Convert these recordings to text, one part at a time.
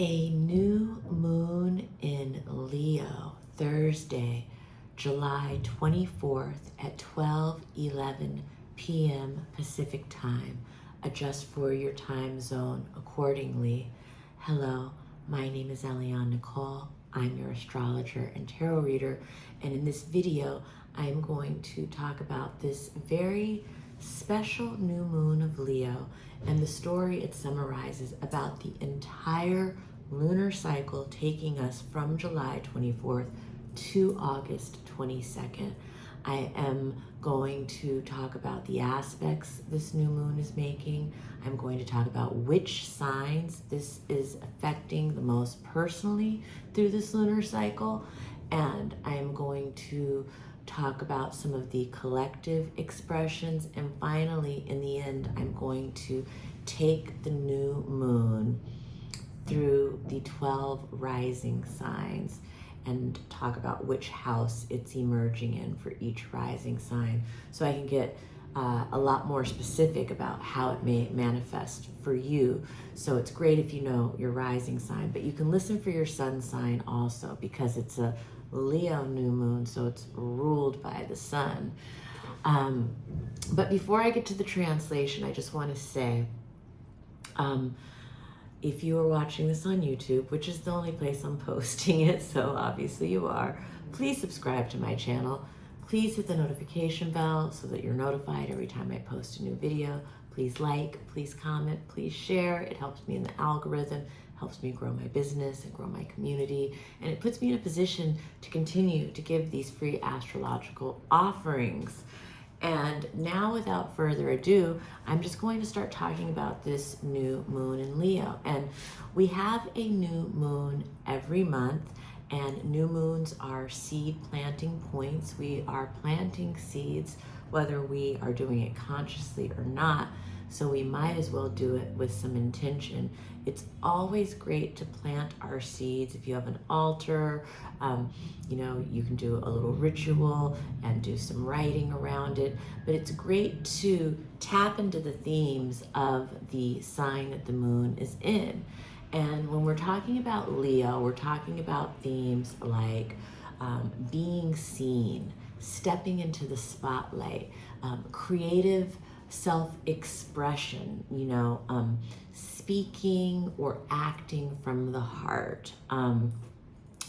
A new moon in Leo, Thursday, July 24th at 12:11 p.m. Pacific Time. Adjust for your time zone accordingly. Hello, my name is Eliane Nicole. I'm your astrologer and tarot reader, and in this video, I'm going to talk about this very special new moon of Leo and the story it summarizes about the entire lunar cycle taking us from July 24th to August 22nd. I am going to talk about the aspects this new moon is making. I'm going to talk about which signs this is affecting the most personally through this lunar cycle. And I'm going to talk about some of the collective expressions. And finally, in the end, I'm going to take the new moon through the 12 rising signs and talk about which house it's emerging in for each rising sign, so I can get a lot more specific about how it may manifest for you. So it's great if you know your rising sign, but you can listen for your sun sign also, because it's a Leo new moon, so it's ruled by the sun. But before I get to the translation, I just want to say, if you are watching this on YouTube, which is the only place I'm posting it, so obviously you are, please subscribe to my channel. Please hit the notification bell so that you're notified every time I post a new video. Please like, please comment, please share. It helps me in the algorithm, helps me grow my business and grow my community, and it puts me in a position to continue to give these free astrological offerings. And now, without further ado, I'm just going to start talking about this new moon in Leo. And we have a new moon every month, and new moons are seed planting points. We are planting seeds, whether we are doing it consciously or not. So we might as well do it with some intention. It's always great to plant our seeds. If you have an altar, you can do a little ritual and do some writing around it. But it's great to tap into the themes of the sign that the moon is in. And when we're talking about Leo, we're talking about themes like being seen, stepping into the spotlight, creative self-expression, speaking or acting from the heart.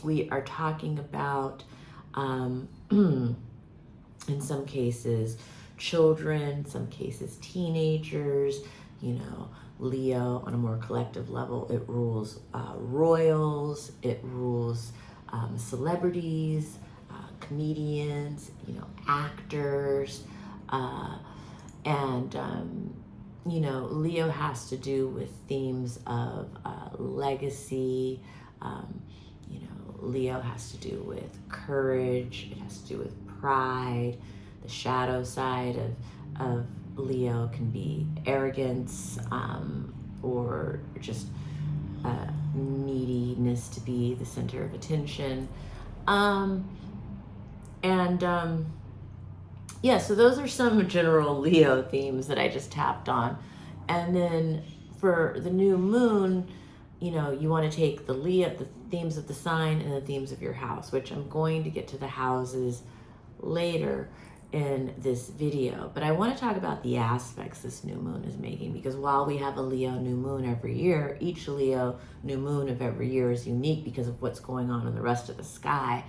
We are talking about, in some cases, children, some cases, teenagers. Leo, on a more collective level, it rules royals, it rules celebrities, comedians, actors, and Leo has to do with themes of legacy. Leo has to do with courage. It has to do with pride. The shadow side of Leo can be arrogance, or just neediness to be the center of attention. So those are some general Leo themes that I just tapped on. And then for the new moon, you want to take the themes of the sign and the themes of your house, which I'm going to get to the houses later in this video. But I want to talk about the aspects this new moon is making, because while we have a Leo new moon every year, each Leo new moon of every year is unique because of what's going on in the rest of the sky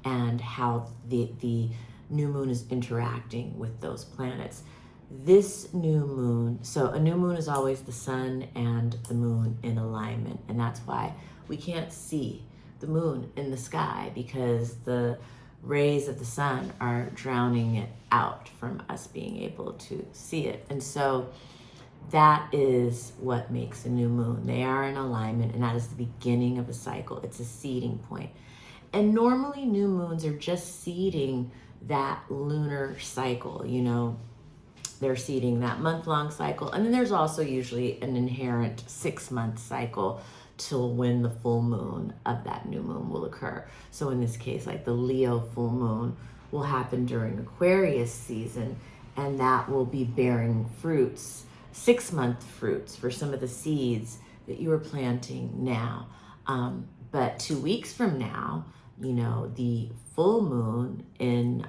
and how the new moon is interacting with those planets. This new moon, so a new moon is always the sun and the moon in alignment, and that's why we can't see the moon in the sky, because the rays of the sun are drowning it out from us being able to see it. And so that is what makes a new moon. They are in alignment, and that is the beginning of a cycle. It's a seeding point. And normally new moons are just seeding that lunar cycle, they're seeding that month-long cycle. And then there's also usually an inherent 6-month cycle till when the full moon of that new moon will occur. So in this case, like the Leo full moon will happen during Aquarius season, and that will be bearing fruits, 6-month fruits for some of the seeds that you are planting now. But 2 weeks from now, you know, the full moon in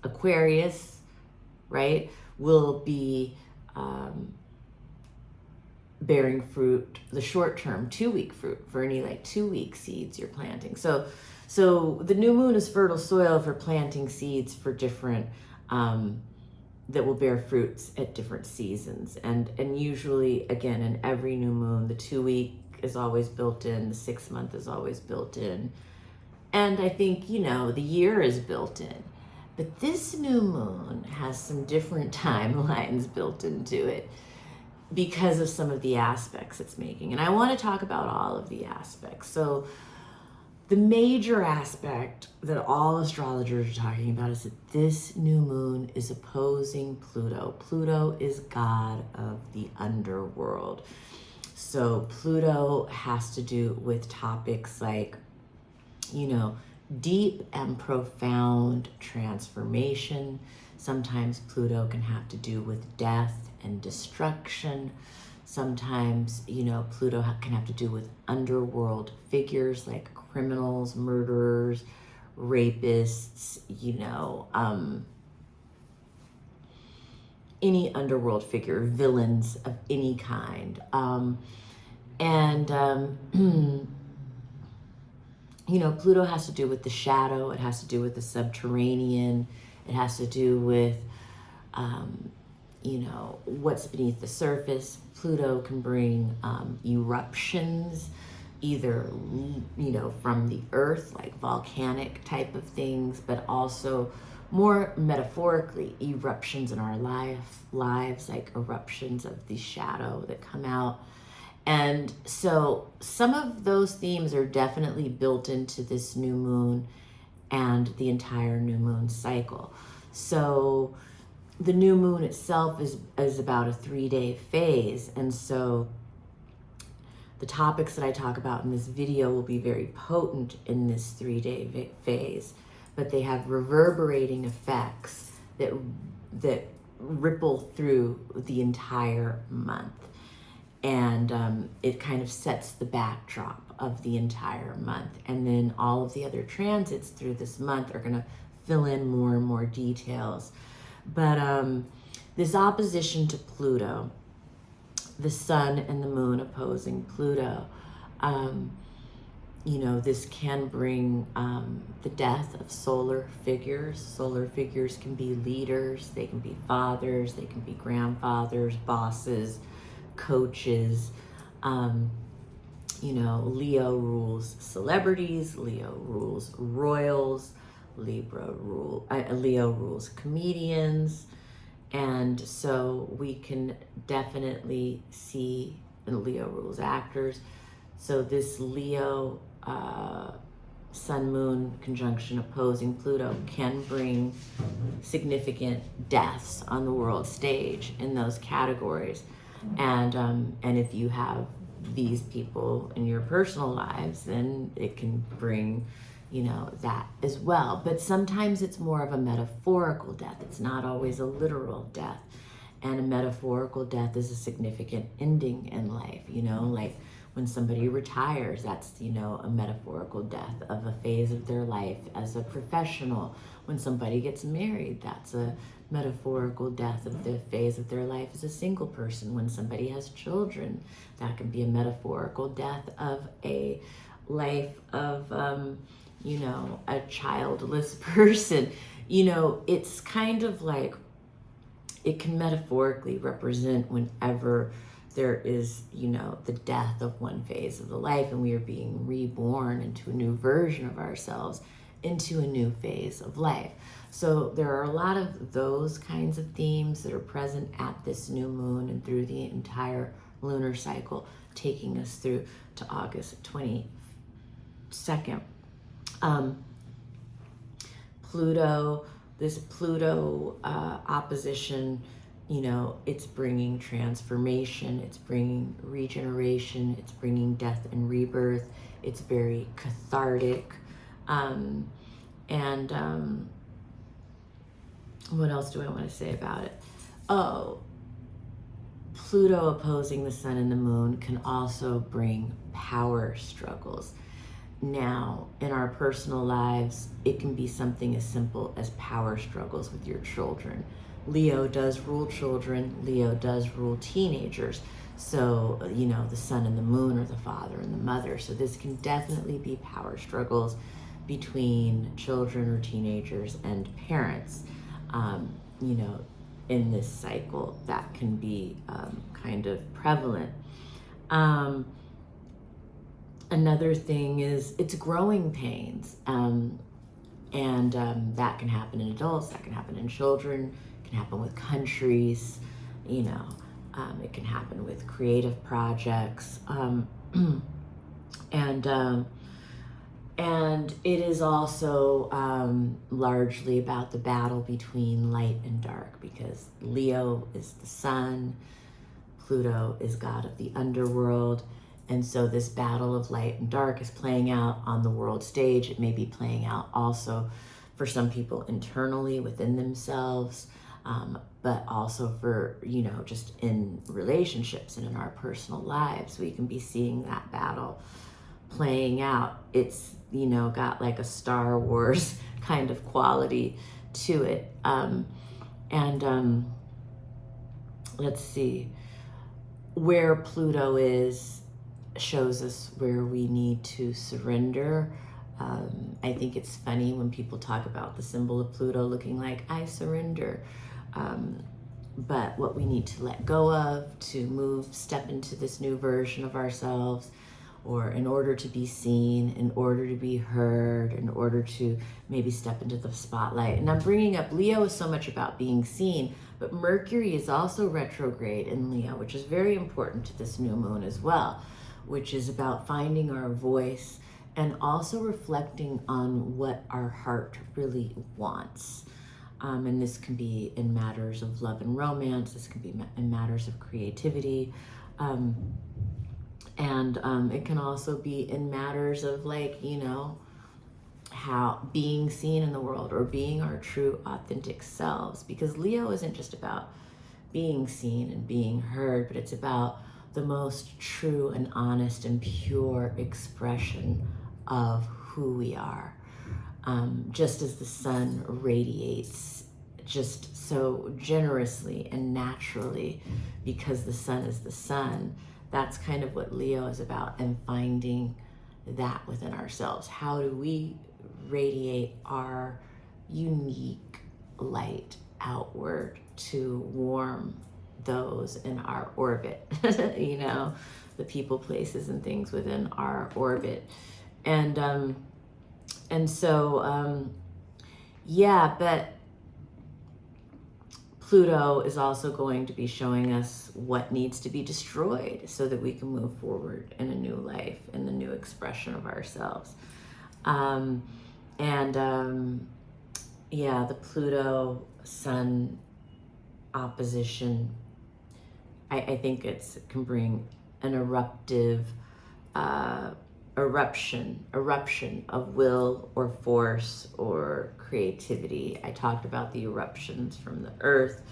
Aquarius, right, will be bearing fruit, the short-term 2-week fruit for any like 2-week seeds you're planting. So the new moon is fertile soil for planting seeds for different that will bear fruits at different seasons. And usually, again, in every new moon, the 2-week is always built in, the 6-month is always built in. And I think, you know, the year is built in. But this new moon has some different timelines built into it because of some of the aspects it's making. And I want to talk about all of the aspects. So the major aspect that all astrologers are talking about is that this new moon is opposing Pluto. Pluto is god of the underworld. So Pluto has to do with topics like, you know, deep and profound transformation. Sometimes Pluto can have to do with death and destruction. Sometimes, you know, Pluto can have to do with underworld figures like criminals, murderers, rapists, you know, any underworld figure, villains of any kind. You know, Pluto has to do with the shadow. It has to do with the subterranean. It has to do with, you know, what's beneath the surface. Pluto can bring eruptions, either, you know, from the earth, like volcanic type of things, but also more metaphorically, eruptions in our lives, like eruptions of the shadow that come out. And so some of those themes are definitely built into this new moon and the entire new moon cycle. So the new moon itself is about a 3-day phase. And so the topics that I talk about in this video will be very potent in this 3-day phase, but they have reverberating effects that ripple through the entire month. And it kind of sets the backdrop of the entire month. And then all of the other transits through this month are going to fill in more and more details. But this opposition to Pluto, the sun and the moon opposing Pluto, you know, this can bring the death of solar figures. Solar figures can be leaders, they can be fathers, they can be grandfathers, bosses, coaches. You know, Leo rules celebrities, Leo rules royals, Leo rules comedians. And so we can definitely see, and Leo rules actors. So this Leo Sun Moon conjunction opposing Pluto can bring significant deaths on the world stage in those categories. And if you have these people in your personal lives, then it can bring, you know, that as well. But sometimes it's more of a metaphorical death. It's not always a literal death. And a metaphorical death is a significant ending in life, you know, like when somebody retires, that's, you know, a metaphorical death of a phase of their life as a professional. When somebody gets married, that's a metaphorical death of the phase of their life as a single person. When somebody has children, that can be a metaphorical death of a life of, you know, a childless person. You know, it's kind of like, it can metaphorically represent whenever there is, you know, the death of one phase of the life and we are being reborn into a new version of ourselves, into a new phase of life. So there are a lot of those kinds of themes that are present at this new moon and through the entire lunar cycle, taking us through to August 22nd. This Pluto opposition, you know, it's bringing transformation, it's bringing regeneration, it's bringing death and rebirth. It's very cathartic. What else do I want to say about it? Oh, Pluto opposing the sun and the moon can also bring power struggles. Now, in our personal lives, it can be something as simple as power struggles with your children. Leo does rule children, Leo does rule teenagers. So, the sun and the moon are the father and the mother. So this can definitely be power struggles between children or teenagers and parents. In this cycle, that can be kind of prevalent. Another thing is it's growing pains. And that can happen in adults, that can happen in children, it can happen with countries, it can happen with creative projects. And it is also largely about the battle between light and dark, because Leo is the sun, Pluto is god of the underworld. And so this battle of light and dark is playing out on the world stage. It may be playing out also for some people internally within themselves, but also for, just in relationships and in our personal lives. We can be seeing that battle playing out. It's, got like a Star Wars kind of quality to it. Let's see, where Pluto is shows us where we need to surrender. I think it's funny when people talk about the symbol of Pluto looking like I surrender. But what we need to let go of to step into this new version of ourselves, or in order to be seen, in order to be heard, in order to maybe step into the spotlight. And I'm bringing up Leo is so much about being seen, but Mercury is also retrograde in Leo, which is very important to this new moon as well, which is about finding our voice and also reflecting on what our heart really wants. And this can be in matters of love and romance. This can be in matters of creativity. And it can also be in matters of how being seen in the world, or being our true authentic selves. Because Leo isn't just about being seen and being heard, but it's about the most true and honest and pure expression of who we are. Just as the sun radiates just so generously and naturally, because the sun is the sun, that's kind of what Leo is about, and finding that within ourselves. How do we radiate our unique light outward to warm those in our orbit, the people, places, and things within our orbit. But Pluto is also going to be showing us what needs to be destroyed so that we can move forward in a new life, in the new expression of ourselves. The Pluto Sun opposition, I think it can bring an eruption of will or force or creativity. I talked about the eruptions from the earth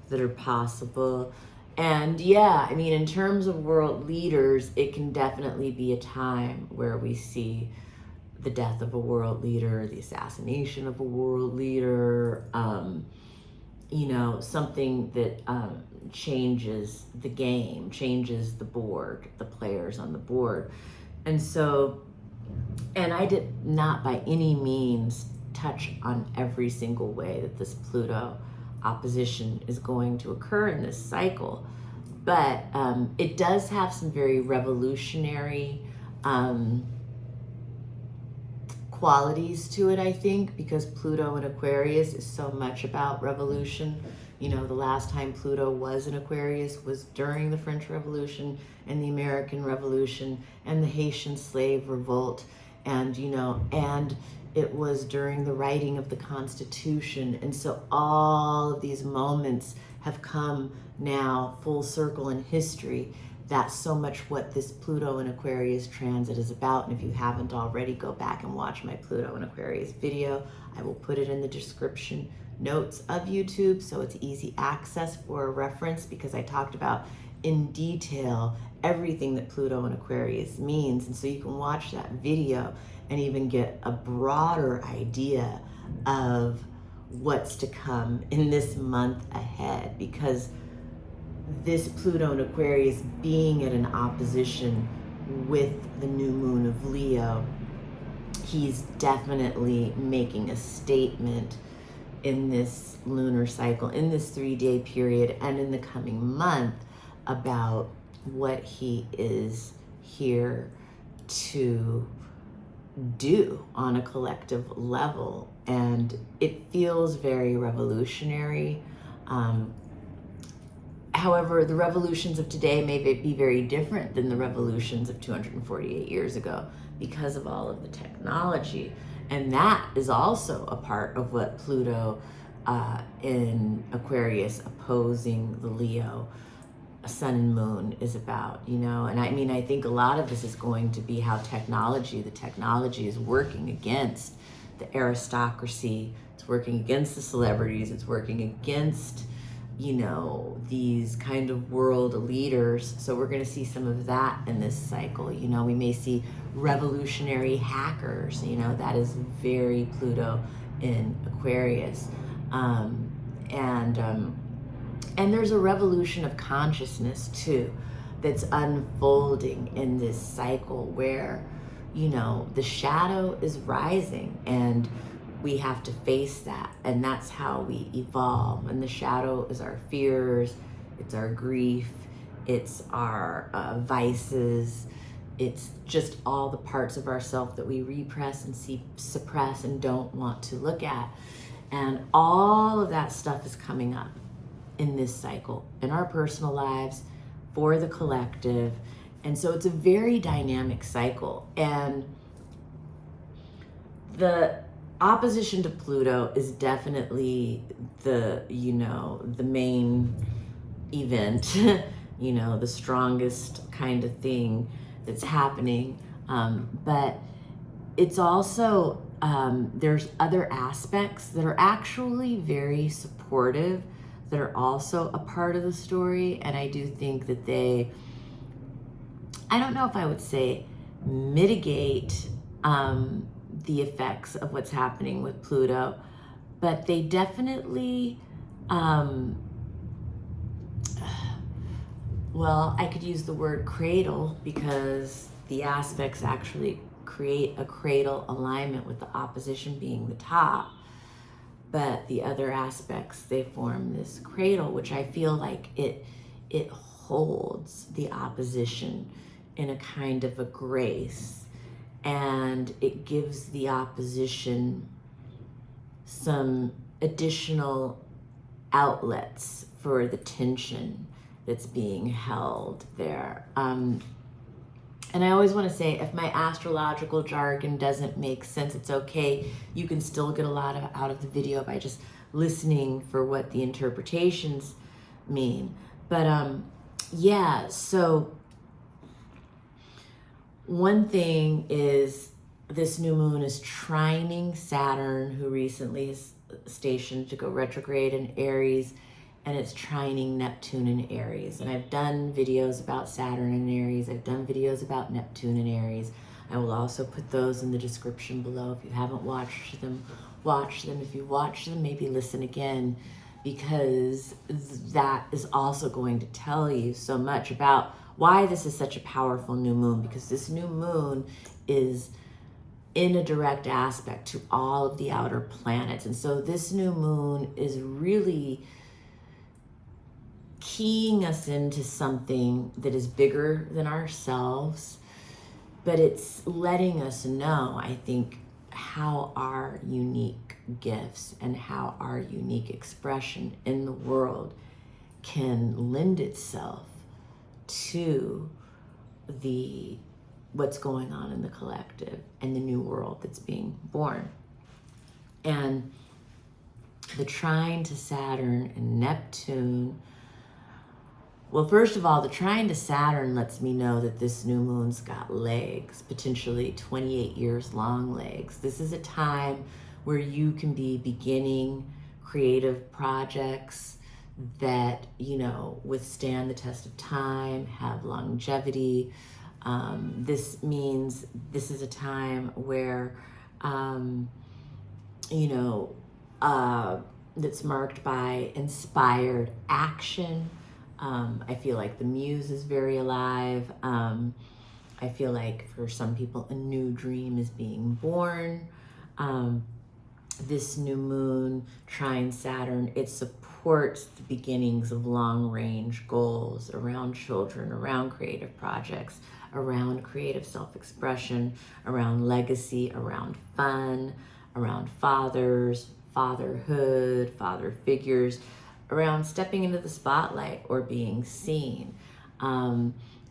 that are possible. And in terms of world leaders, it can definitely be a time where we see the death of a world leader, the assassination of a world leader, something that changes the game, changes the board, the players on the board. And I did not by any means touch on every single way that this Pluto opposition is going to occur in this cycle, but it does have some very revolutionary qualities to it, I think, because Pluto in Aquarius is so much about revolution. The last time Pluto was in Aquarius was during the French Revolution and the American Revolution and the Haitian slave revolt, and it was during the writing of the Constitution. And so all of these moments have come now full circle in history. That's so much what this Pluto in Aquarius transit is about. And if you haven't already, go back and watch my Pluto in Aquarius video. I will put it in the description notes of YouTube, so it's easy access for a reference, because I talked about in detail everything that Pluto and Aquarius means. And so you can watch that video and even get a broader idea of what's to come in this month ahead, because this Pluto and Aquarius being at an opposition with the new moon of Leo, he's definitely making a statement in this lunar cycle, in this 3-day period, and in the coming month about what he is here to do on a collective level. And it feels very revolutionary. However, the revolutions of today may be very different than the revolutions of 248 years ago because of all of the technology. And that is also a part of what Pluto in Aquarius opposing the Leo sun and moon is about, you know. And I mean, I think a lot of this is going to be how the technology is working against the aristocracy. It's working against the celebrities. It's working against, you know, these kind of world leaders. So we're going to see some of that in this cycle. You know, we may see revolutionary hackers, you know, that is very Pluto in Aquarius. And there's a revolution of consciousness too that's unfolding in this cycle where, you know, the shadow is rising and we have to face that. And that's how we evolve. And the shadow is our fears, it's our grief, it's our vices, it's just all the parts of ourself that we repress and suppress and don't want to look at. And all of that stuff is coming up in this cycle, in our personal lives, for the collective. And so it's a very dynamic cycle. And the opposition to Pluto is definitely the, you know, the main event, you know, the strongest kind of thing that's happening. But it's also, there's other aspects that are actually very supportive that are also a part of the story. And I do think that they, I don't know if I would say mitigate the effects of what's happening with Pluto, but they definitely, well, I could use the word cradle because the aspects actually create a cradle alignment with the opposition being the top. But the other aspects, they form this cradle, which I feel like it holds the opposition in a kind of a grace, and it gives the opposition some additional outlets for the tension that's being held there. And I always want to say, if my astrological jargon doesn't make sense, it's okay. You can still get a lot out of the video by just listening for what the interpretations mean. But yeah, so one thing is this new moon is trining Saturn, who recently is stationed to go retrograde in Aries, and it's trining Neptune in Aries. And I've done videos about Saturn in Aries. I've done videos about Neptune in Aries. I will also put those in the description below. If you haven't watched them, watch them. If you watch them, maybe listen again, because that is also going to tell you so much about why this is such a powerful new moon, because this new moon is in a direct aspect to all of the outer planets. And so this new moon is really keying us into something that is bigger than ourselves, but it's letting us know, I think, how our unique gifts and how our unique expression in the world can lend itself to what's going on in the collective and the new world that's being born. And the trine to Saturn and Neptune, well, first of all, the trine to Saturn lets me know that this new moon's got legs, potentially 28 years long legs. This is a time where you can be beginning creative projects that, you know, withstand the test of time, have longevity. This means this is a time where, you know, that's marked by inspired action. I feel like the muse is very alive. I feel like for some people, a new dream is being born. This new moon trine Saturn, it supports the beginnings of long range goals around children, around creative projects, around creative self-expression, around legacy, around fun, around fathers, fatherhood, father figures, around stepping into the spotlight or being seen.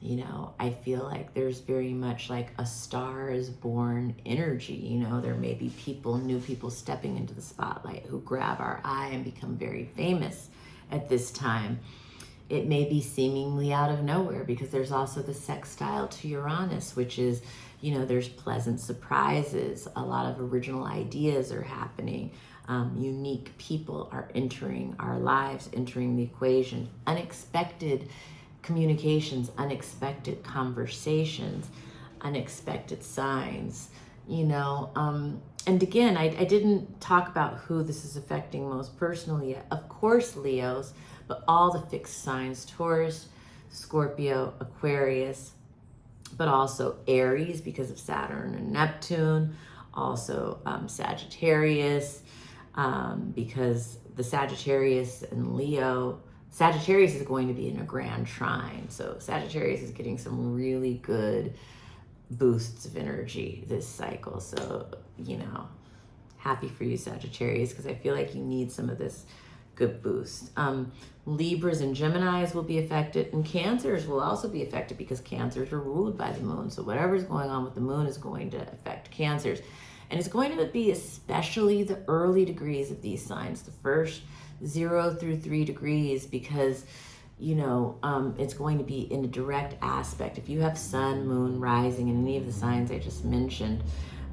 You know, I feel like there's very much like a star is born energy. You know, there may be people, new people stepping into the spotlight who grab our eye and become very famous at this time. It may be seemingly out of nowhere because there's also the sextile to Uranus, which is, you know, there's pleasant surprises. A lot of original ideas are happening. Unique people are entering our lives, entering the equation. Unexpected communications, unexpected conversations, unexpected signs, you know. And again, I didn't talk about who this is affecting most personally yet. Of course, Leos, but all the fixed signs, Taurus, Scorpio, Aquarius, but also Aries because of Saturn and Neptune, also Sagittarius, because the Sagittarius and Leo, Sagittarius is going to be in a grand trine. So Sagittarius is getting some really good boosts of energy this cycle. So, you know, happy for you, Sagittarius, because I feel like you need some of this good boost. Libras and Geminis will be affected, and Cancers will also be affected because Cancers are ruled by the moon. So whatever's going on with the moon is going to affect Cancers. And it's going to be especially the early degrees of these signs, the first 0 through 3 degrees, because, you know, it's going to be in a direct aspect. If you have sun, moon, rising in any of the signs I just mentioned,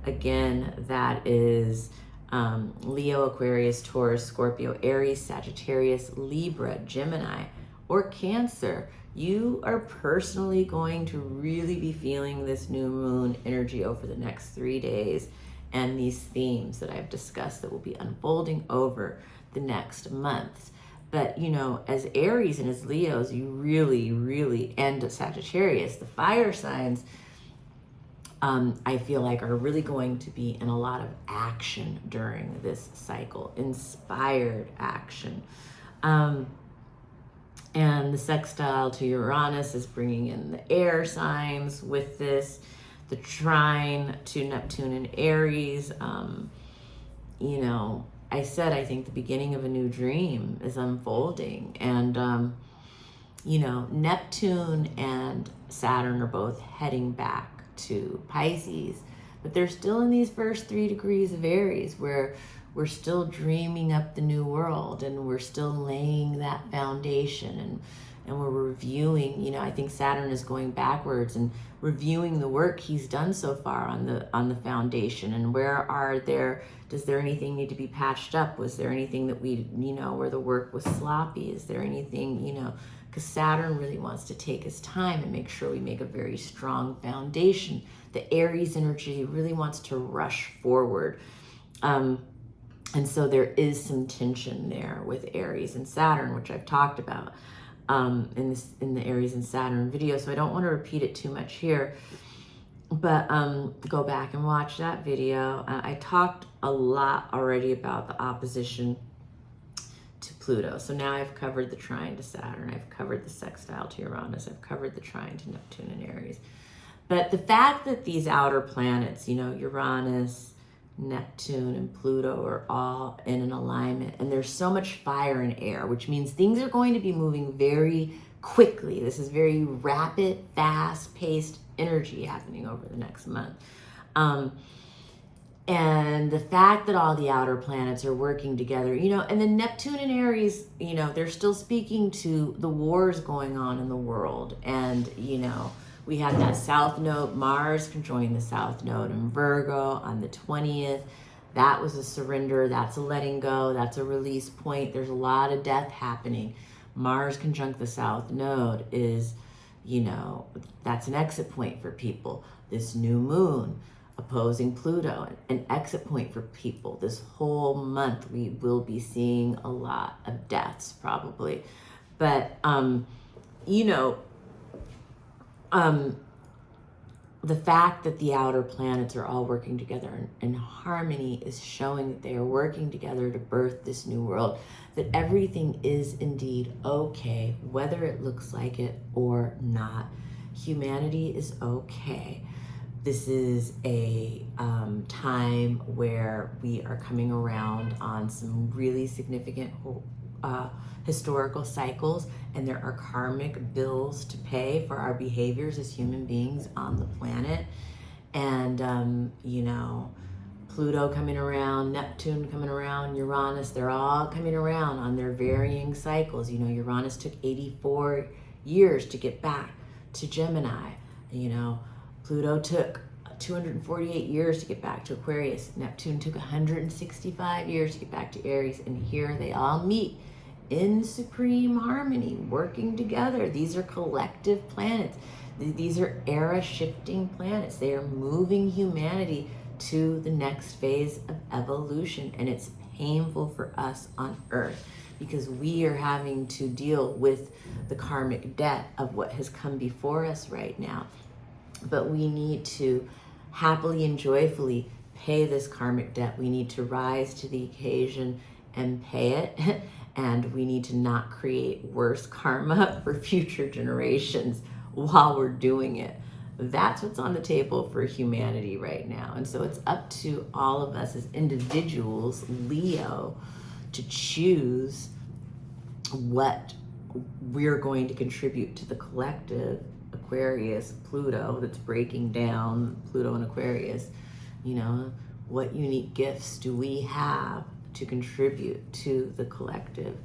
again, that is Leo, Aquarius, Taurus, Scorpio, Aries, Sagittarius, Libra, Gemini, or Cancer, you are personally going to really be feeling this new moon energy over the next 3 days, and these themes that I've discussed that will be unfolding over the next months. But, you know, as Aries and as Leos, you really, and Sagittarius, the fire signs, I feel like are really going to be in a lot of action during this cycle, inspired action. And the sextile to Uranus is bringing in the air signs with this. The trine to Neptune and Aries, you know, I said I think the beginning of a new dream is unfolding. And, you know, Neptune and Saturn are both heading back to Pisces, but they're still in these first 3 degrees of Aries where we're still dreaming up the new world and we're still laying that foundation, and we're reviewing, you know, I think Saturn is going backwards and reviewing the work he's done so far on the foundation, and does there anything need to be patched up? Was there anything that we, you know, where the work was sloppy? Is there anything, you know, because Saturn really wants to take his time and make sure we make a very strong foundation. The Aries energy really wants to rush forward. And so there is some tension there with Aries and Saturn, which I've talked about in the Aries and Saturn video. So I don't want to repeat it too much here, but go back and watch that video. I talked a lot already about the opposition to Pluto. So now I've covered the trine to Saturn. I've covered the sextile to Uranus. I've covered the trine to Neptune and Aries. But the fact that these outer planets, you know, Uranus, Neptune, and Pluto are all in an alignment, and there's so much fire and air, which means things are going to be moving very quickly. This is very rapid, fast-paced energy happening over the next month. And the fact that all the outer planets are working together, you know, and then Neptune and Aries, you know, they're still speaking to the wars going on in the world. And, you know, we had that South Node, Mars conjoined the South Node in Virgo on the 20th. That was a surrender. That's a letting go. That's a release point. There's a lot of death happening. Mars conjunct the South Node is, that's an exit point for people. This new moon opposing Pluto, an exit point for people. This whole month we will be seeing a lot of deaths probably. But, the fact that the outer planets are all working together in harmony is showing that they are working together to birth this new world, that everything is indeed okay, whether it looks like it or not. Humanity is okay. This is a time where we are coming around on some really significant historical cycles, and there are karmic bills to pay for our behaviors as human beings on the planet. And Pluto coming around, Neptune coming around, Uranus, they're all coming around on their varying cycles. Uranus took 84 years to get back to Gemini. Pluto took 248 years to get back to Aquarius. Neptune took 165 years to get back to Aries. And here they all meet in supreme harmony, working together. These are collective planets. These are era-shifting planets. They are moving humanity to the next phase of evolution. And it's painful for us on Earth because we are having to deal with the karmic debt of what has come before us right now. But we need to happily and joyfully pay this karmic debt. We need to rise to the occasion and pay it. And we need to not create worse karma for future generations while we're doing it. That's what's on the table for humanity right now. And so it's up to all of us as individuals, Leo, to choose what we're going to contribute to the collective. Aquarius, Pluto, that's breaking down Pluto and Aquarius. What unique gifts do we have to contribute to the collective,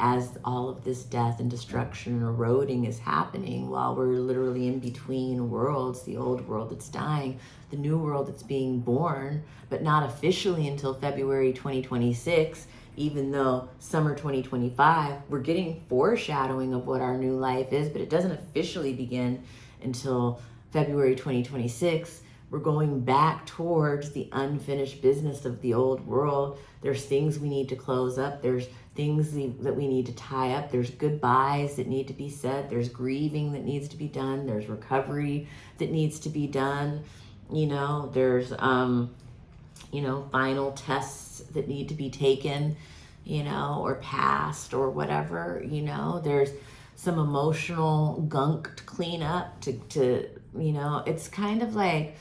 as all of this death and destruction and eroding is happening while we're literally in between worlds, the old world that's dying, the new world that's being born, but not officially until February 2026, even though summer 2025, we're getting foreshadowing of what our new life is, but it doesn't officially begin until February 2026. We're going back towards the unfinished business of the old world. There's things we need to close up. There's things that we need to tie up. There's goodbyes that need to be said. There's grieving that needs to be done. There's recovery that needs to be done. There's, final tests that need to be taken, or passed or whatever. There's some emotional gunk to clean up to it's kind of like,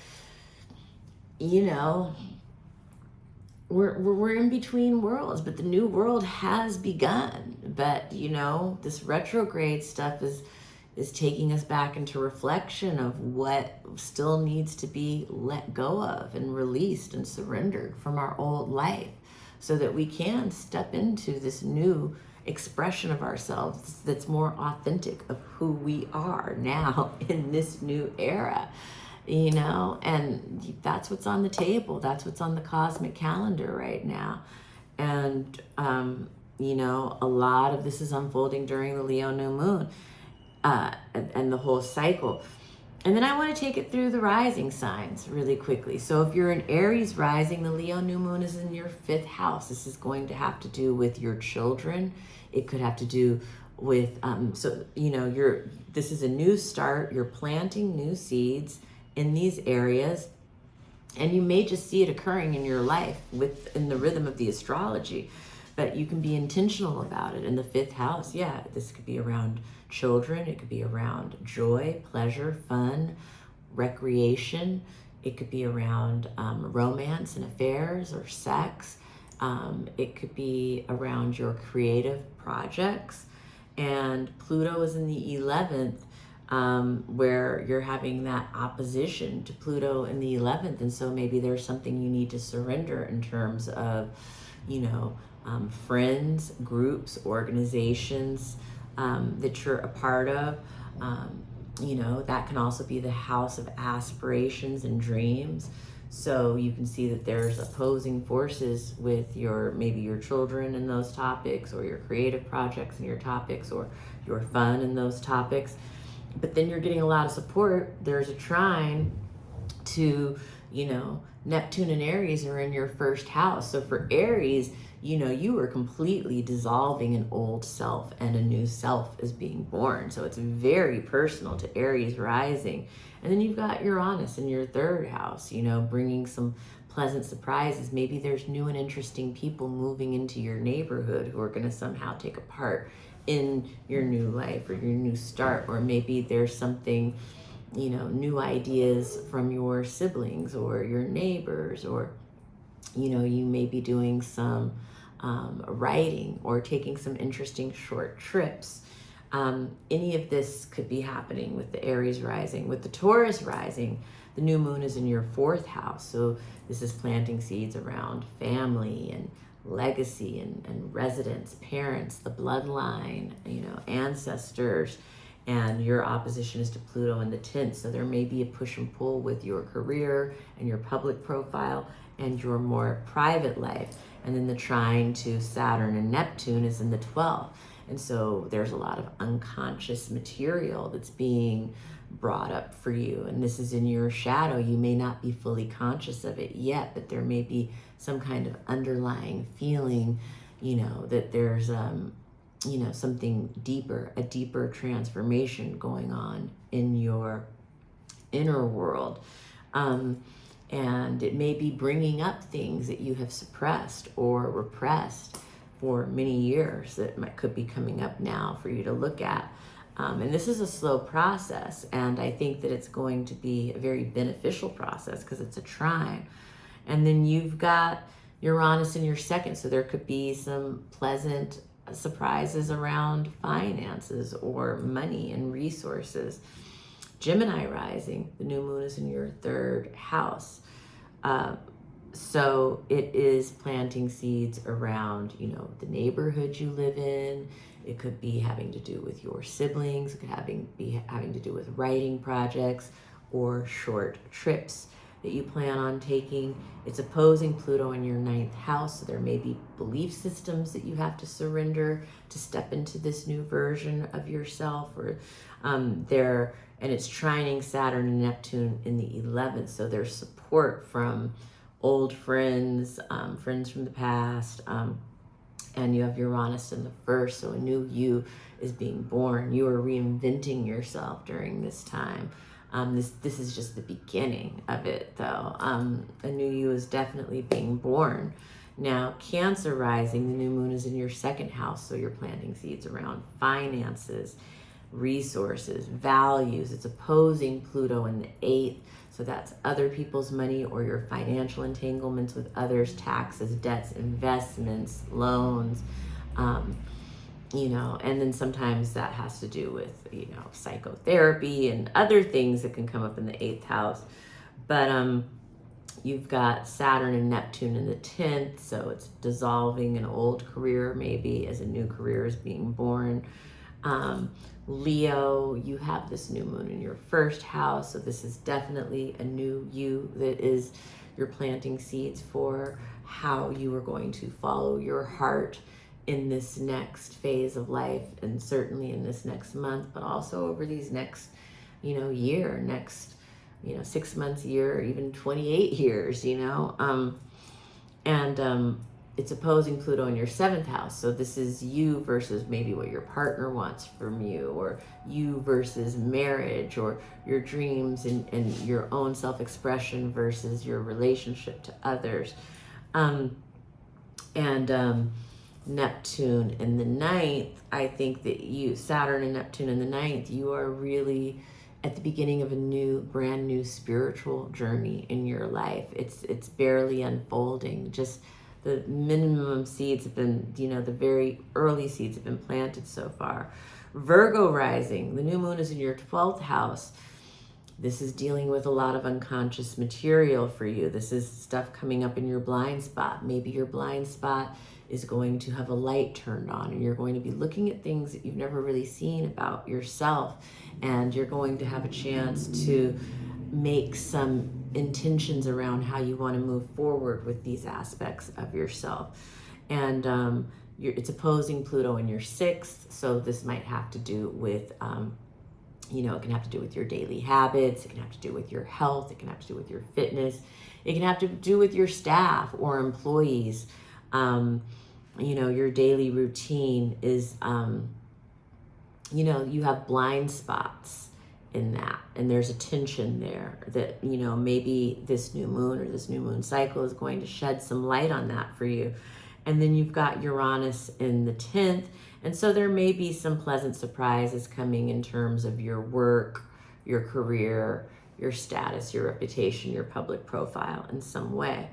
we're in between worlds, but the new world has begun. But this retrograde stuff is taking us back into reflection of what still needs to be let go of and released and surrendered from our old life, so that we can step into this new expression of ourselves that's more authentic of who we are now in this new era. And that's what's on the table. That's what's on the cosmic calendar right now. And, a lot of this is unfolding during the Leo new moon, and the whole cycle. And then I want to take it through the rising signs really quickly. So if you're an Aries rising, the Leo new moon is in your 5th house. This is going to have to do with your children. It could have to do with, this is a new start. You're planting new seeds in these areas, and you may just see it occurring in your life in the rhythm of the astrology, but you can be intentional about it. In the 5th house, this could be around children. It could be around joy, pleasure, fun, recreation. It could be around romance and affairs or sex. It could be around your creative projects. And Pluto is in the 11th, where you're having that opposition to Pluto in the 11th. And so maybe there's something you need to surrender in terms of, friends, groups, organizations that you're a part of. That can also be the house of aspirations and dreams. So you can see that there's opposing forces with maybe your children and those topics, or your creative projects and your topics, or your fun and those topics. But then you're getting a lot of support. There's a trine to, Neptune and Aries are in your first house. So for Aries, you are completely dissolving an old self and a new self is being born. So it's very personal to Aries rising. And then you've got Uranus in your third house, bringing some pleasant surprises. Maybe there's new and interesting people moving into your neighborhood who are going to somehow take a part in your new life or your new start. Or maybe there's something, new ideas from your siblings or your neighbors, or, you may be doing some writing or taking some interesting short trips. Any of this could be happening with the Aries rising. With the Taurus rising, the new moon is in your fourth house. So this is planting seeds around family and legacy and residence, parents, the bloodline, ancestors. And your opposition is to Pluto in the 10th. So there may be a push and pull with your career and your public profile and your more private life. And then the trine to Saturn and Neptune is in the 12th. And so there's a lot of unconscious material that's being brought up for you. And this is in your shadow. You may not be fully conscious of it yet, but there may be some kind of underlying feeling, that there's, something deeper, a deeper transformation going on in your inner world. And it may be bringing up things that you have suppressed or repressed for many years that could be coming up now for you to look at. And this is a slow process, and I think that it's going to be a very beneficial process because it's a trine. And then you've got Uranus in your second, so there could be some pleasant surprises around finances or money and resources. Gemini rising, the new moon is in your third house. So it is planting seeds around, the neighborhood you live in. It could be having to do with your siblings. It could be having to do with writing projects or short trips that you plan on taking. It's opposing Pluto in your 9th house. So there may be belief systems that you have to surrender to step into this new version of yourself, or and it's trining Saturn and Neptune in the 11th. So there's support from old friends, friends from the past, and you have Uranus in the first. So a new you is being born. You are reinventing yourself during this time. This is just the beginning of it, though. A new you is definitely being born. Now, Cancer rising, the new moon is in your second house, so you're planting seeds around finances, resources, values. It's opposing Pluto in the 8th, so that's other people's money or your financial entanglements with others, taxes, debts, investments, loans, and then sometimes that has to do with, psychotherapy and other things that can come up in the 8th house. But you've got Saturn and Neptune in the 10th, so it's dissolving an old career maybe as a new career is being born. Leo, you have this new moon in your first house, so this is definitely a new you that is, you're planting seeds for how you are going to follow your heart in this next phase of life, and certainly in this next month, but also over these next, year, next, 6 months, year, even 28 years, it's opposing Pluto in your 7th house. So this is you versus maybe what your partner wants from you, or you versus marriage, or your dreams and your own self-expression versus your relationship to others. Neptune in the 9th, I think that Saturn and Neptune in the 9th, you are really at the beginning of a brand new spiritual journey in your life. It's barely unfolding. Just the minimum seeds have been, the very early seeds have been planted so far. Virgo rising, the new moon is in your 12th house. This is dealing with a lot of unconscious material for you. This is stuff coming up in your blind spot. Maybe your blind spot is going to have a light turned on, and you're going to be looking at things that you've never really seen about yourself, and you're going to have a chance to make some intentions around how you want to move forward with these aspects of yourself. And it's opposing Pluto in your 6th, so this might have to do with, it can have to do with your daily habits, it can have to do with your health, it can have to do with your fitness, it can have to do with your staff or employees. Your daily routine is, you have blind spots in that, and there's a tension there that, maybe this new moon or this new moon cycle is going to shed some light on that for you. And then you've got Uranus in the 10th, and so there may be some pleasant surprises coming in terms of your work, your career, your status, your reputation, your public profile in some way.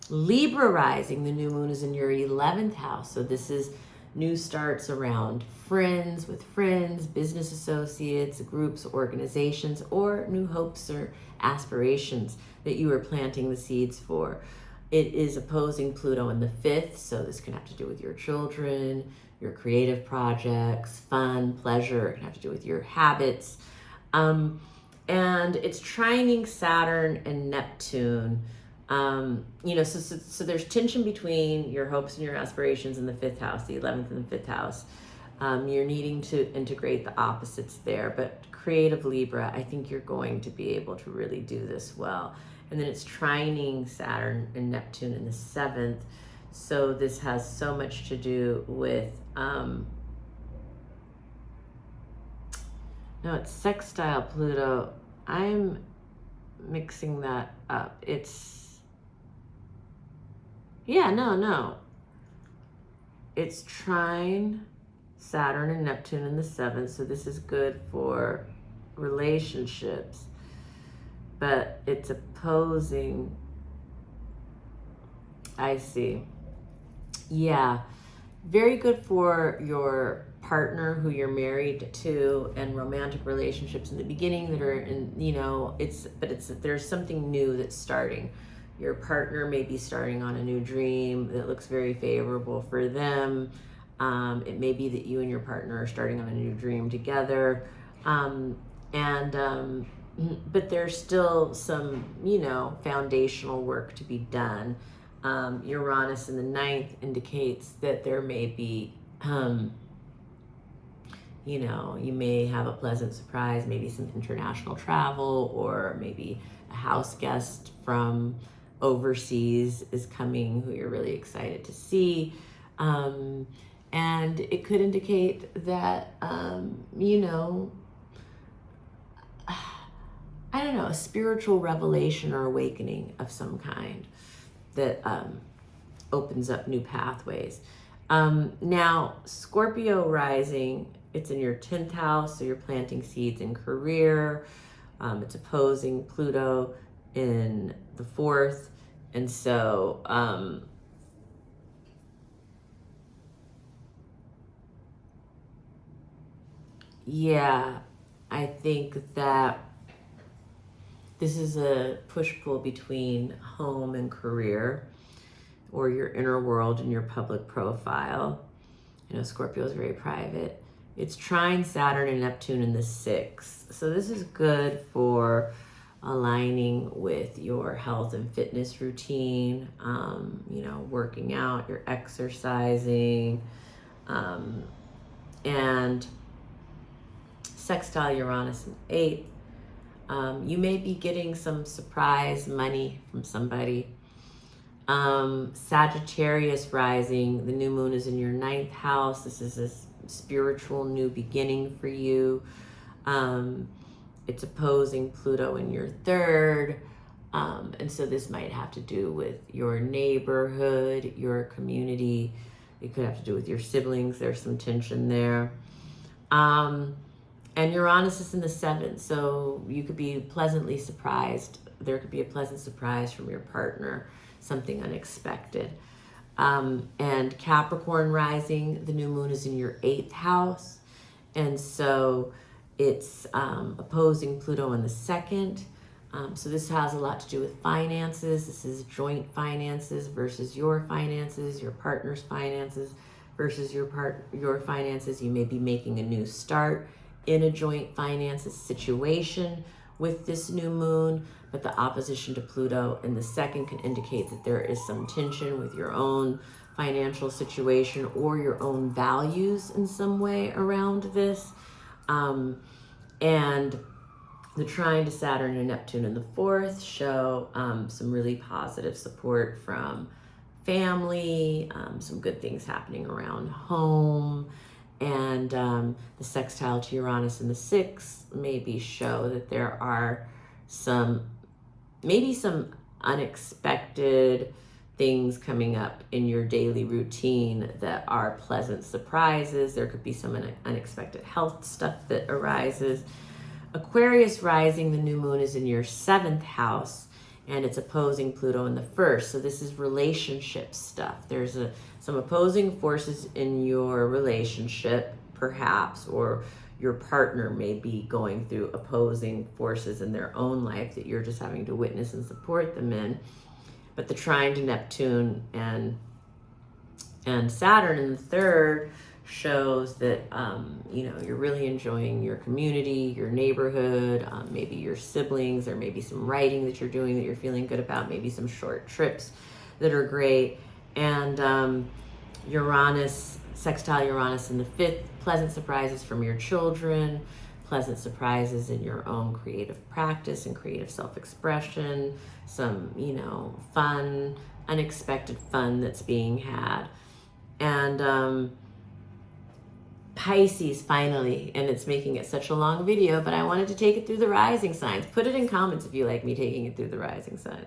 Libra rising, the new moon is in your 11th house, so this is new starts around friends, with friends, business associates, groups, organizations, or new hopes or aspirations that you are planting the seeds for. It is opposing Pluto in the 5th, so this can have to do with your children, your creative projects, fun, pleasure. It can have to do with your habits. And it's trining Saturn and Neptune. So there's tension between your hopes and your aspirations in the 5th house, the 11th and the 5th house. You're needing to integrate the opposites there, but creative Libra, I think you're going to be able to really do this well. And then it's trining Saturn and Neptune in the 7th. So this has so much to do with, it's sextile Pluto. I'm mixing that up. It's trine Saturn and Neptune in the 7th. So this is good for relationships. But it's opposing, I see. Yeah, very good for your partner who you're married to and romantic relationships in the beginning that are in, there's something new that's starting. Your partner may be starting on a new dream that looks very favorable for them. It may be that you and your partner are starting on a new dream together. But there's still some, foundational work to be done. Uranus in the 9th indicates that there may be, you may have a pleasant surprise, maybe some international travel, or maybe a house guest from overseas is coming who you're really excited to see. And it could indicate that, a spiritual revelation or awakening of some kind that opens up new pathways. Now, Scorpio rising, it's in your 10th house, so you're planting seeds in career. It's opposing Pluto in the 4th. And so, I think that this is a push-pull between home and career, or your inner world and your public profile. Scorpio is very private. It's trine Saturn and Neptune in the 6th. So this is good for aligning with your health and fitness routine, working out, you're exercising, and sextile Uranus in 8th. You may be getting some surprise money from somebody. Sagittarius rising, the new moon is in your 9th house. This is a spiritual new beginning for you. It's opposing Pluto in your 3rd. And so this might have to do with your neighborhood, your community. It could have to do with your siblings. There's some tension there. And Uranus is in the 7th, so you could be pleasantly surprised. There could be a pleasant surprise from your partner, something unexpected. And Capricorn rising, the new moon is in your 8th house. And so it's opposing Pluto in the 2nd. So this has a lot to do with finances. This is joint finances versus your finances, your partner's finances versus your finances. You may be making a new start in a joint finances situation with this new moon, but the opposition to Pluto in the second can indicate that there is some tension with your own financial situation or your own values in some way around this. And the trine to Saturn and Neptune in the fourth show some really positive support from family, some good things happening around home. And the sextile to Uranus in the sixth maybe show that there are maybe some unexpected things coming up in your daily routine that are pleasant surprises. There could be some unexpected health stuff that arises. Aquarius rising, the new moon is in your seventh house, and it's opposing Pluto in the first. So this is relationship stuff. There's some opposing forces in your relationship, perhaps, or your partner may be going through opposing forces in their own life that you're just having to witness and support them in. But the trine to Neptune and Saturn in the third shows that you're really enjoying your community, your neighborhood, maybe your siblings, or maybe some writing that you're doing that you're feeling good about, maybe some short trips that are great. And Uranus, sextile Uranus in the fifth, pleasant surprises from your children, pleasant surprises in your own creative practice and creative self-expression, some, fun, unexpected fun that's being had. And Pisces finally, and it's making it such a long video, but I wanted to take it through the rising signs. Put it in comments if you like me taking it through the rising signs.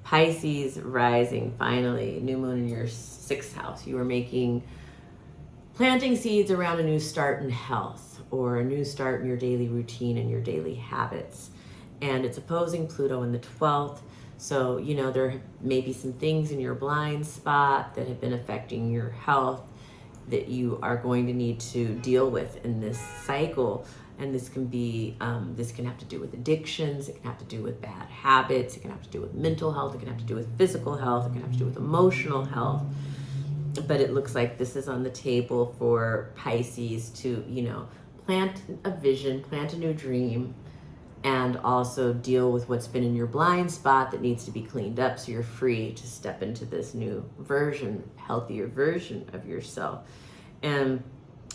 Pisces rising, finally, new moon in your sixth house. You are planting seeds around a new start in health, or a new start in your daily routine and your daily habits. And it's opposing Pluto in the 12th. So, there may be some things in your blind spot that have been affecting your health that you are going to need to deal with in this cycle. And this can have to do with addictions, it can have to do with bad habits, it can have to do with mental health, it can have to do with physical health, it can have to do with emotional health. But it looks like this is on the table for Pisces to, plant a vision, plant a new dream, and also deal with what's been in your blind spot that needs to be cleaned up so you're free to step into this new version, healthier version of yourself. And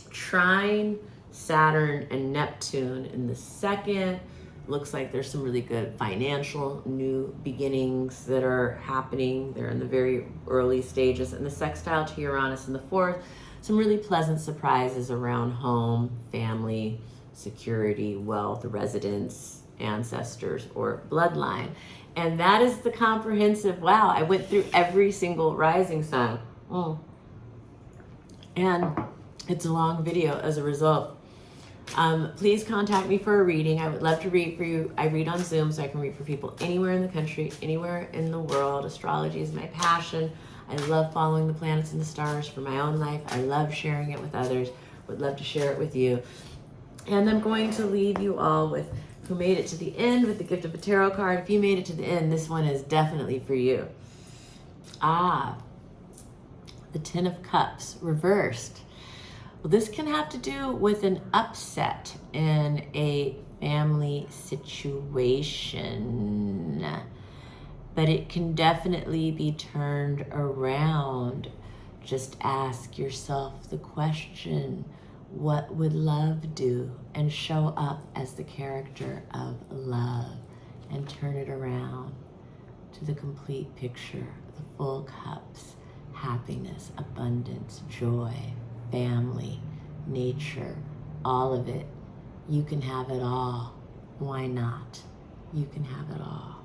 trine Saturn and Neptune in the second, looks like there's some really good financial new beginnings that are happening. They're in the very early stages. And the sextile to Uranus in the fourth, some really pleasant surprises around home, family, security, wealth, residence, ancestors, or bloodline. And that is the comprehensive, wow, I went through every single rising sign. And it's a long video as a result. Please contact me for a reading. I would love to read for you. I read on Zoom, so I can read for people anywhere in the country, anywhere in the world. Astrology is my passion. I love following the planets and the stars for my own life. I love sharing it with others. Would love to share it with you. And I'm going to leave you all with who made it to the end with the gift of a tarot card. If you made it to the end, this one is definitely for you. The Ten of Cups reversed. Well, this can have to do with an upset in a family situation, but it can definitely be turned around. Just ask yourself the question, what would love do? And show up as the character of love and turn it around to the complete picture, the full cups, happiness, abundance, joy, family, nature, all of it. You can have it all. Why not? You can have it all.